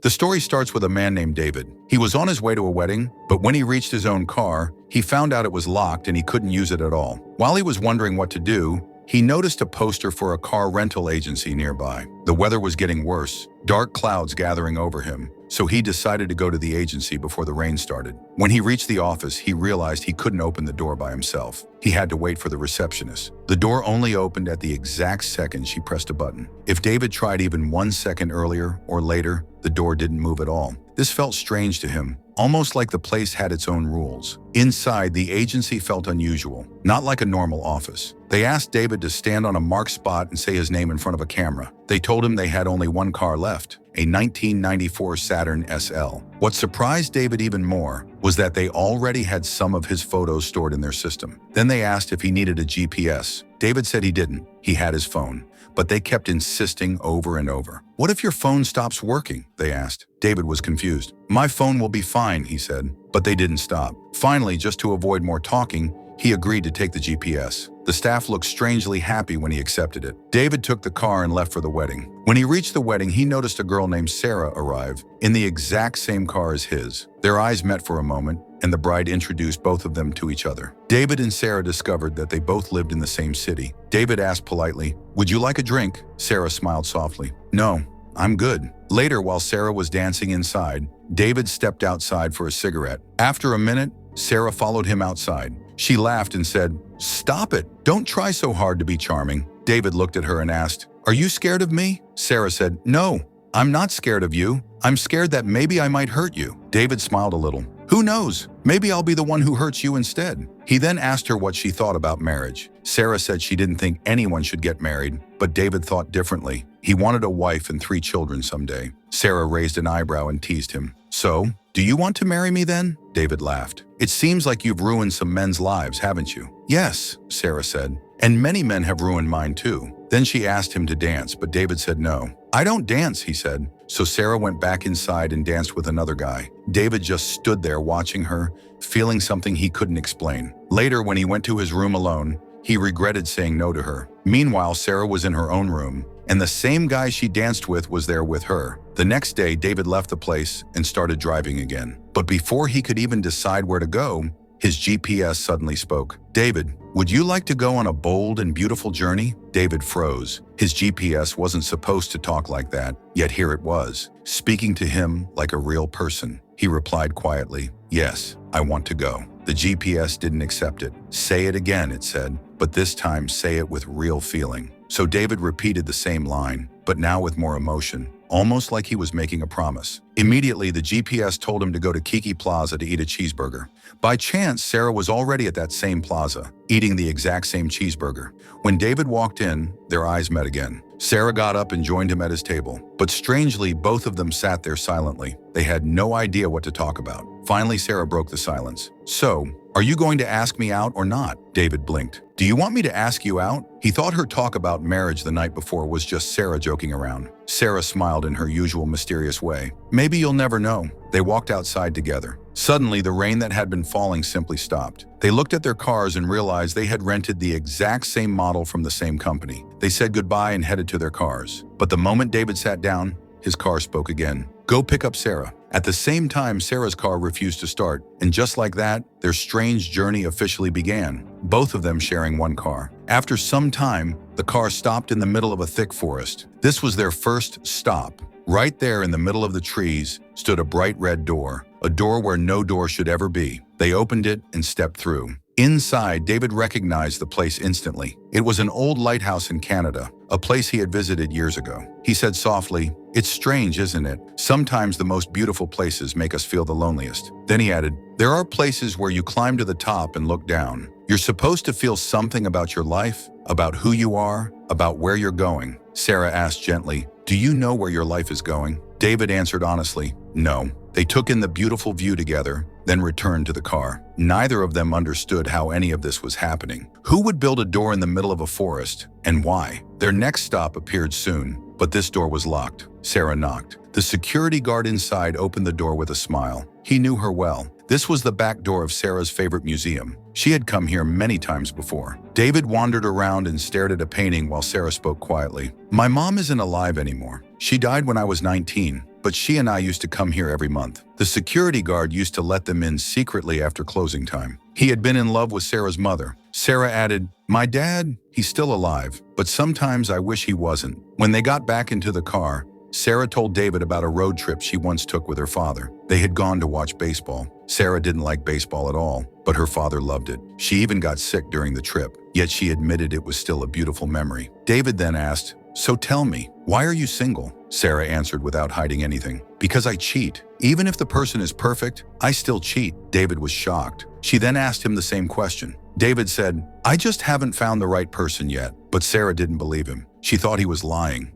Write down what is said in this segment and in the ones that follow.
The story starts with a man named David. He was on his way to a wedding, but when he reached his own car, he found out it was locked and he couldn't use it at all. While he was wondering what to do, he noticed a poster for a car rental agency nearby. The weather was getting worse, dark clouds gathering over him, so he decided to go to the agency before the rain started. When he reached the office, he realized he couldn't open the door by himself. He had to wait for the receptionist. The door only opened at the exact second she pressed a button. If David tried even 1 second earlier or later, the door didn't move at all. This felt strange to him, almost like the place had its own rules. Inside, the agency felt unusual, not like a normal office. They asked David to stand on a marked spot and say his name in front of a camera. They told him they had only one car left, a 1994 Saturn SL. What surprised David even more was that they already had some of his photos stored in their system. Then they asked if he needed a GPS. David said he didn't. He had his phone. But they kept insisting over and over. "What if your phone stops working?" they asked. David was confused. "My phone will be fine," he said. But they didn't stop. Finally, just to avoid more talking, he agreed to take the GPS. The staff looked strangely happy when he accepted it. David took the car and left for the wedding. When he reached the wedding, he noticed a girl named Sarah arrive in the exact same car as his. Their eyes met for a moment, and the bride introduced both of them to each other. David and Sarah discovered that they both lived in the same city. David asked politely, "Would you like a drink?" Sarah smiled softly. "No, I'm good." Later, while Sarah was dancing inside, David stepped outside for a cigarette. After a minute, Sarah followed him outside. She laughed and said, "Stop it! Don't try so hard to be charming." David looked at her and asked, "Are you scared of me?" Sarah said, "No, I'm not scared of you. I'm scared that maybe I might hurt you." David smiled a little. "Who knows? Maybe I'll be the one who hurts you instead." He then asked her what she thought about marriage. Sarah said she didn't think anyone should get married, but David thought differently. He wanted a wife and 3 children someday. Sarah raised an eyebrow and teased him. "So, do you want to marry me then?" David laughed. "It seems like you've ruined some men's lives, haven't you?" "Yes," Sarah said. "And many men have ruined mine too." Then she asked him to dance, but David said no. "I don't dance," he said. So Sarah went back inside and danced with another guy. David just stood there watching her, feeling something he couldn't explain. Later, when he went to his room alone, he regretted saying no to her. Meanwhile, Sarah was in her own room, and the same guy she danced with was there with her. The next day, David left the place and started driving again. But before he could even decide where to go, his GPS suddenly spoke. "David, would you like to go on a bold and beautiful journey?" David froze. His GPS wasn't supposed to talk like that, yet here it was, speaking to him like a real person. He replied quietly, "Yes, I want to go." The GPS didn't accept it. "Say it again," it said, but this time say it with real feeling. So David repeated the same line, but now with more emotion, almost like he was making a promise. Immediately, the GPS told him to go to Kiki Plaza to eat a cheeseburger. By chance, Sarah was already at that same plaza, eating the exact same cheeseburger. When David walked in, their eyes met again. Sarah got up and joined him at his table. But strangely, both of them sat there silently. They had no idea what to talk about. Finally, Sarah broke the silence. "So, are you going to ask me out or not?" David blinked. "Do you want me to ask you out?" He thought her talk about marriage the night before was just Sarah joking around. Sarah smiled in her usual mysterious way. "Maybe you'll never know." They walked outside together. Suddenly, the rain that had been falling simply stopped. They looked at their cars and realized they had rented the exact same model from the same company. They said goodbye and headed to their cars. But the moment David sat down, his car spoke again. "Go pick up Sarah." At the same time, Sarah's car refused to start, and just like that, their strange journey officially began, both of them sharing one car. After some time, the car stopped in the middle of a thick forest. This was their first stop. Right there in the middle of the trees stood a bright red door, a door where no door should ever be. They opened it and stepped through. Inside, David recognized the place instantly. It was an old lighthouse in Canada, a place he had visited years ago. He said softly, "It's strange, isn't it? Sometimes the most beautiful places make us feel the loneliest." Then he added, "There are places where you climb to the top and look down. You're supposed to feel something about your life, about who you are, about where you're going." Sarah asked gently, "Do you know where your life is going?" David answered honestly, "No." They took in the beautiful view together, then returned to the car. Neither of them understood how any of this was happening. Who would build a door in the middle of a forest, and why? Their next stop appeared soon, but this door was locked. Sarah knocked. The security guard inside opened the door with a smile. He knew her well. This was the back door of Sarah's favorite museum. She had come here many times before. David wandered around and stared at a painting while Sarah spoke quietly. "My mom isn't alive anymore. She died when I was 19. but she and I used to come here every month. The security guard used to let them in secretly after closing time. He had been in love with Sarah's mother. Sarah added, "My dad, he's still alive, but sometimes I wish he wasn't." When they got back into the car, Sarah told David about a road trip she once took with her father. They had gone to watch baseball. Sarah didn't like baseball at all, but her father loved it. She even got sick during the trip, yet she admitted it was still a beautiful memory. David then asked, "So tell me, why are you single?" Sarah answered without hiding anything, "Because I cheat. Even if the person is perfect, I still cheat." David was shocked. She then asked him the same question. David said, "I just haven't found the right person yet." But Sarah didn't believe him. She thought he was lying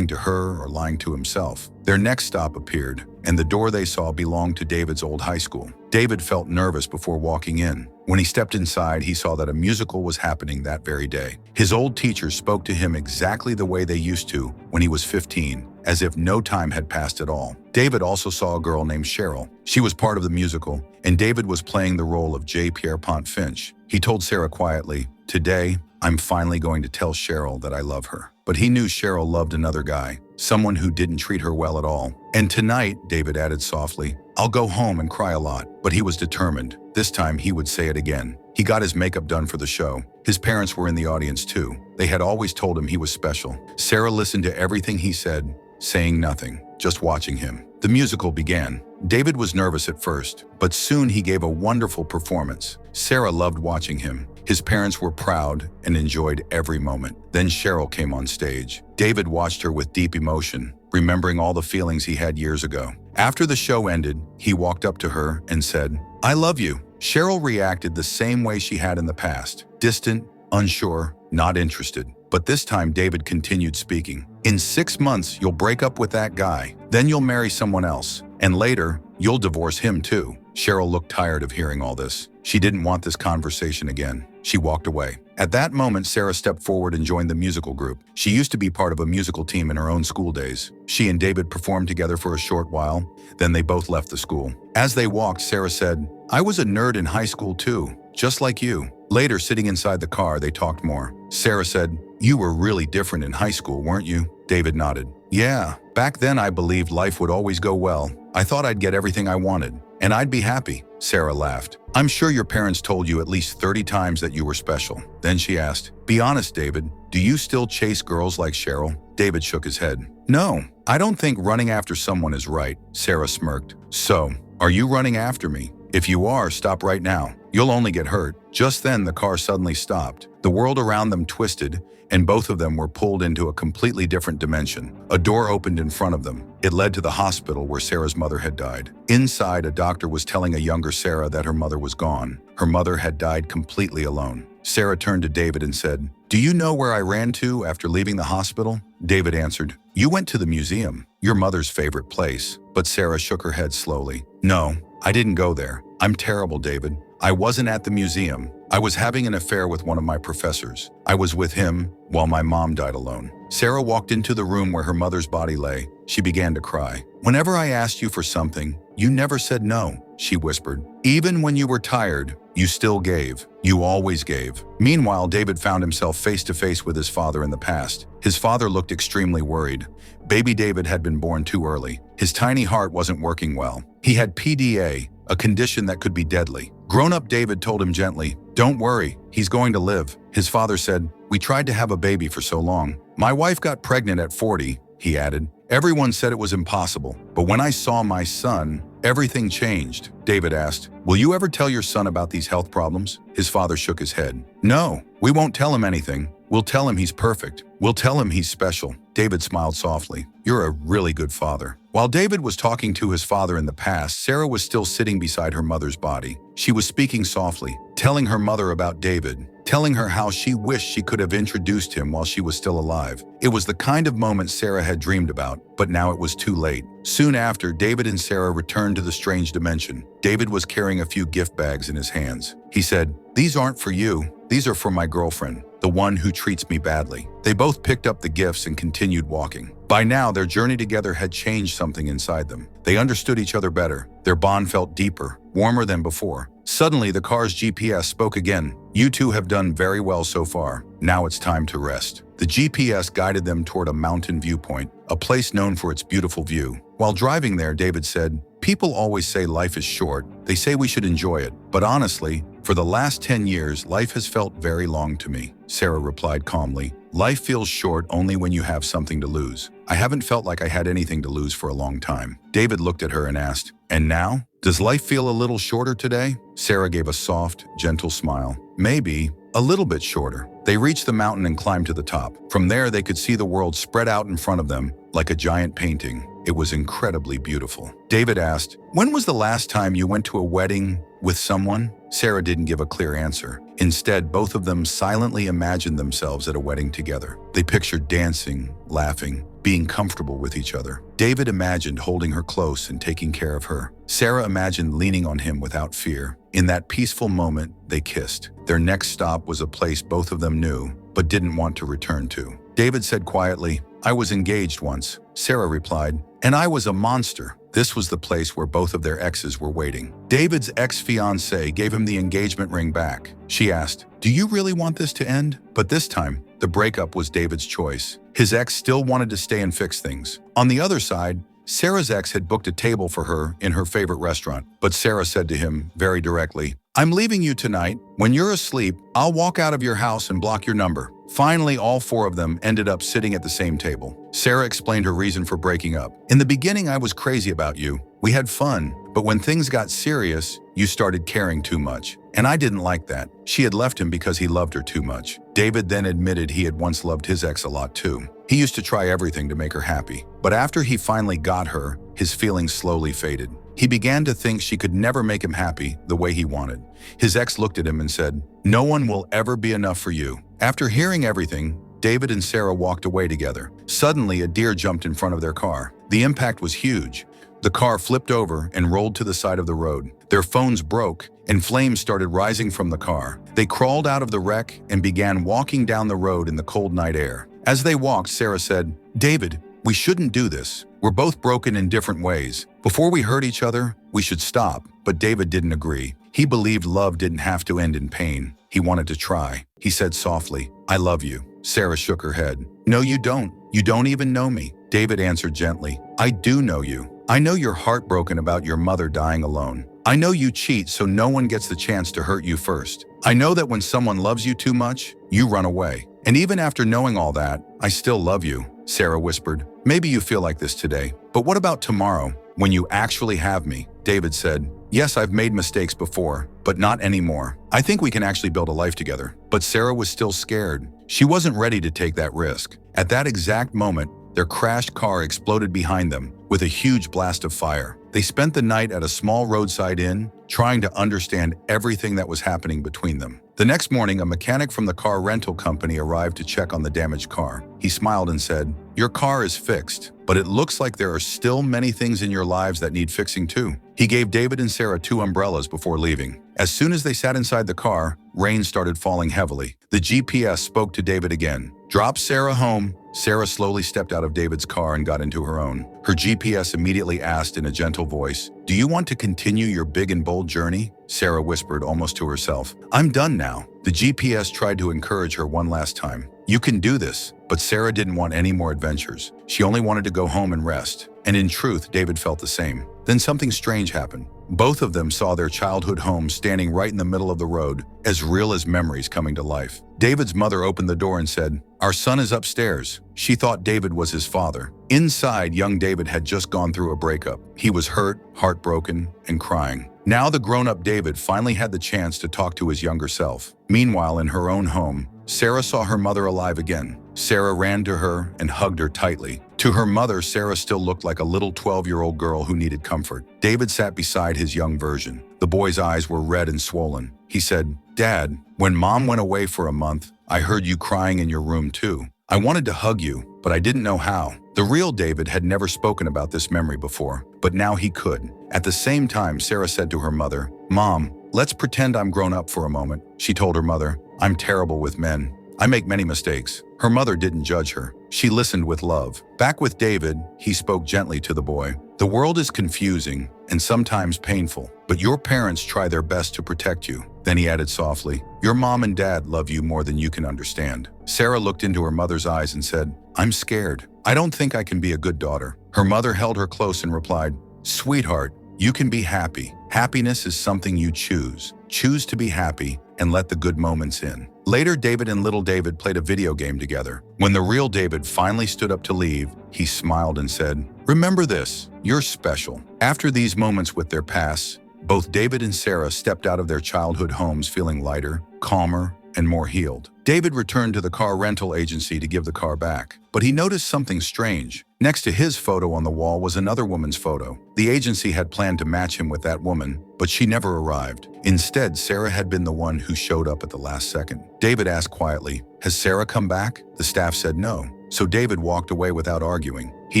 to her or lying to himself. Their next stop appeared, and the door they saw belonged to David's old high school. David felt nervous before walking in. When he stepped inside, he saw that a musical was happening that very day. His old teacher spoke to him exactly the way they used to when he was 15, as if no time had passed at all. David also saw a girl named Cheryl. She was part of the musical, and David was playing the role of J. Pierpont Finch. He told Sarah quietly, "Today, I'm finally going to tell Cheryl that I love her." But he knew Cheryl loved another guy, someone who didn't treat her well at all. "And tonight," David added softly, "I'll go home and cry a lot." But he was determined. This time he would say it again. He got his makeup done for the show. His parents were in the audience too. They had always told him he was special. Sarah listened to everything he said, saying nothing, just watching him. The musical began. David was nervous at first, but soon he gave a wonderful performance. Sarah loved watching him. His parents were proud and enjoyed every moment. Then Cheryl came on stage. David watched her with deep emotion, remembering all the feelings he had years ago. After the show ended, he walked up to her and said, "I love you." Cheryl reacted the same way she had in the past, distant, unsure, not interested. But this time David continued speaking. "In 6 months, you'll break up with that guy. Then you'll marry someone else. And later, you'll divorce him too." Cheryl looked tired of hearing all this. She didn't want this conversation again. She walked away. At that moment, Sarah stepped forward and joined the musical group. She used to be part of a musical team in her own school days. She and David performed together for a short while, then they both left the school. As they walked, Sarah said, "I was a nerd in high school too, just like you." Later, sitting inside the car, they talked more. Sarah said, "You were really different in high school, weren't you?" David nodded. "Yeah, back then I believed life would always go well. I thought I'd get everything I wanted, and I'd be happy." Sarah laughed. "I'm sure your parents told you at least 30 times that you were special." Then she asked, "Be honest, David, do you still chase girls like Cheryl?" David shook his head. "No, I don't think running after someone is right." Sarah smirked. "So, are you running after me? If you are, stop right now. You'll only get hurt." Just then, the car suddenly stopped. The world around them twisted, and both of them were pulled into a completely different dimension. A door opened in front of them. It led to the hospital where Sarah's mother had died. Inside, a doctor was telling a younger Sarah that her mother was gone. Her mother had died completely alone. Sarah turned to David and said, "Do you know where I ran to after leaving the hospital?" David answered, "You went to the museum, your mother's favorite place." But Sarah shook her head slowly. "No, I didn't go there. I'm terrible, David. I wasn't at the museum. I was having an affair with one of my professors. I was with him while my mom died alone." Sarah walked into the room where her mother's body lay. She began to cry. "Whenever I asked you for something, you never said no," she whispered. "Even when you were tired, you still gave. You always gave." Meanwhile, David found himself face to face with his father in the past. His father looked extremely worried. Baby David had been born too early. His tiny heart wasn't working well. He had PDA, a condition that could be deadly. Grown-up David told him gently, "Don't worry, he's going to live." His father said, "We tried to have a baby for so long. My wife got pregnant at 40, he added. "Everyone said it was impossible, but when I saw my son, everything changed." David asked, "Will you ever tell your son about these health problems?" His father shook his head. "No, we won't tell him anything. We'll tell him he's perfect. We'll tell him he's special." David smiled softly. "You're a really good father." While David was talking to his father in the past, Sarah was still sitting beside her mother's body. She was speaking softly, telling her mother about David, telling her how she wished she could have introduced him while she was still alive. It was the kind of moment Sarah had dreamed about, but now it was too late. Soon after, David and Sarah returned to the strange dimension. David was carrying a few gift bags in his hands. He said, "These aren't for you. These are for my girlfriend, the one who treats me badly." They both picked up the gifts and continued walking. By now, their journey together had changed something inside them. They understood each other better. Their bond felt deeper, warmer than before. Suddenly, the car's GPS spoke again. "You two have done very well so far. Now it's time to rest." The GPS guided them toward a mountain viewpoint. a place known for its beautiful view. While driving there, David said, "People always say life is short. They say we should enjoy it. But honestly, for the last 10 years, life has felt very long to me." Sarah replied calmly, "Life feels short only when you have something to lose. I haven't felt like I had anything to lose for a long time." David looked at her and asked, "And now? Does life feel a little shorter today?" Sarah gave a soft, gentle smile. "Maybe a little bit shorter." They reached the mountain and climbed to the top. From there, they could see the world spread out in front of them like a giant painting. It was incredibly beautiful. David asked, "When was the last time you went to a wedding with someone?" Sarah didn't give a clear answer. Instead, both of them silently imagined themselves at a wedding together. They pictured dancing, laughing, being comfortable with each other. David imagined holding her close and taking care of her. Sarah imagined leaning on him without fear. In that peaceful moment, they kissed. Their next stop was a place both of them knew, but didn't want to return to. David said quietly, "I was engaged once." Sarah replied, "And I was a monster." This was the place where both of their exes were waiting. David's ex-fiancée gave him the engagement ring back. She asked, "Do you really want this to end?" But this time, the breakup was David's choice. His ex still wanted to stay and fix things. On the other side, Sarah's ex had booked a table for her in her favorite restaurant. But Sarah said to him very directly, "I'm leaving you tonight. When you're asleep, I'll walk out of your house and block your number." Finally, all four of them ended up sitting at the same table. Sarah explained her reason for breaking up. "In the beginning, I was crazy about you. We had fun, but when things got serious, you started caring too much. And I didn't like that." She had left him because he loved her too much. David then admitted he had once loved his ex a lot too. He used to try everything to make her happy. But after he finally got her, his feelings slowly faded. He began to think she could never make him happy the way he wanted. His ex looked at him and said, "No one will ever be enough for you." After hearing everything, David and Sarah walked away together. Suddenly, a deer jumped in front of their car. The impact was huge. The car flipped over and rolled to the side of the road. Their phones broke, and flames started rising from the car. They crawled out of the wreck and began walking down the road in the cold night air. As they walked, Sarah said, "David, we shouldn't do this. We're both broken in different ways. Before we hurt each other, we should stop." But David didn't agree. He believed love didn't have to end in pain. He wanted to try. He said softly, "I love you." Sarah shook her head. "No, you don't. You don't even know me." David answered gently, "I do know you. I know you're heartbroken about your mother dying alone. I know you cheat so no one gets the chance to hurt you first. I know that when someone loves you too much, you run away. And even after knowing all that, I still love you." Sarah whispered, "Maybe you feel like this today, but what about tomorrow, when you actually have me?" David said, "Yes, I've made mistakes before, but not anymore. I think we can actually build a life together." But Sarah was still scared. She wasn't ready to take that risk. At that exact moment, their crashed car exploded behind them with a huge blast of fire. They spent the night at a small roadside inn, trying to understand everything that was happening between them. The next morning, a mechanic from the car rental company arrived to check on the damaged car. He smiled and said, "Your car is fixed, but it looks like there are still many things in your lives that need fixing too." He gave David and Sarah 2 umbrellas before leaving. As soon as they sat inside the car, rain started falling heavily. The GPS spoke to David again. "Drop Sarah home." Sarah slowly stepped out of David's car and got into her own. Her GPS immediately asked in a gentle voice, "Do you want to continue your big and bold journey?" Sarah whispered almost to herself, "I'm done now." The GPS tried to encourage her one last time. "You can do this." But Sarah didn't want any more adventures. She only wanted to go home and rest. And in truth, David felt the same. Then something strange happened. Both of them saw their childhood home standing right in the middle of the road, as real as memories coming to life. David's mother opened the door and said, "Our son is upstairs." She thought David was his father. Inside, young David had just gone through a breakup. He was hurt, heartbroken, and crying. Now the grown-up David finally had the chance to talk to his younger self. Meanwhile, in her own home, Sarah saw her mother alive again. Sarah ran to her and hugged her tightly. To her mother, Sarah still looked like a little 12-year-old girl who needed comfort. David sat beside his young version. The boy's eyes were red and swollen. He said, "Dad, when Mom went away for a month, I heard you crying in your room too. I wanted to hug you, but I didn't know how." The real David had never spoken about this memory before, but now he could. At the same time, Sarah said to her mother, "Mom, let's pretend I'm grown up for a moment." She told her mother, "I'm terrible with men. I make many mistakes." Her mother didn't judge her. She listened with love. Back with David, he spoke gently to the boy. "The world is confusing and sometimes painful, but your parents try their best to protect you. Then he added softly, "Your mom and dad love you more than you can understand." Sarah looked into her mother's eyes and said, "I'm scared. I don't think I can be a good daughter." Her mother held her close and replied, "Sweetheart, you can be happy. Happiness is something you choose. Choose to be happy and let the good moments in." Later, David and little David played a video game together. When the real David finally stood up to leave, he smiled and said, "Remember this, you're special." After these moments with their pasts, both David and Sarah stepped out of their childhood homes feeling lighter, calmer, and more healed. David returned to the car rental agency to give the car back, but he noticed something strange. Next to his photo on the wall was another woman's photo. The agency had planned to match him with that woman, but she never arrived. Instead, Sarah had been the one who showed up at the last second. David asked quietly, "Has Sarah come back?" The staff said no, so David walked away without arguing. He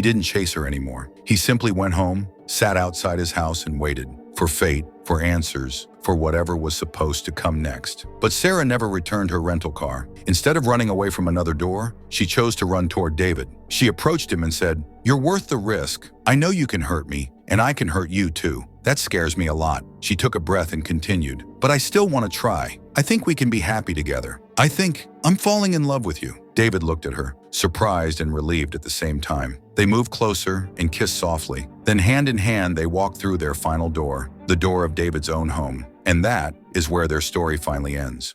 didn't chase her anymore. He simply went home, sat outside his house, and waited for fate, for answers, for whatever was supposed to come next. But Sarah never returned her rental car. Instead of running away from another door, she chose to run toward David. She approached him and said, "You're worth the risk. I know you can hurt me, and I can hurt you too. That scares me a lot." She took a breath and continued, "But I still want to try. I think we can be happy together. I think I'm falling in love with you." David looked at her, surprised and relieved at the same time. They moved closer and kissed softly. Then hand in hand, they walked through their final door, the door of David's own home. And that is where their story finally ends.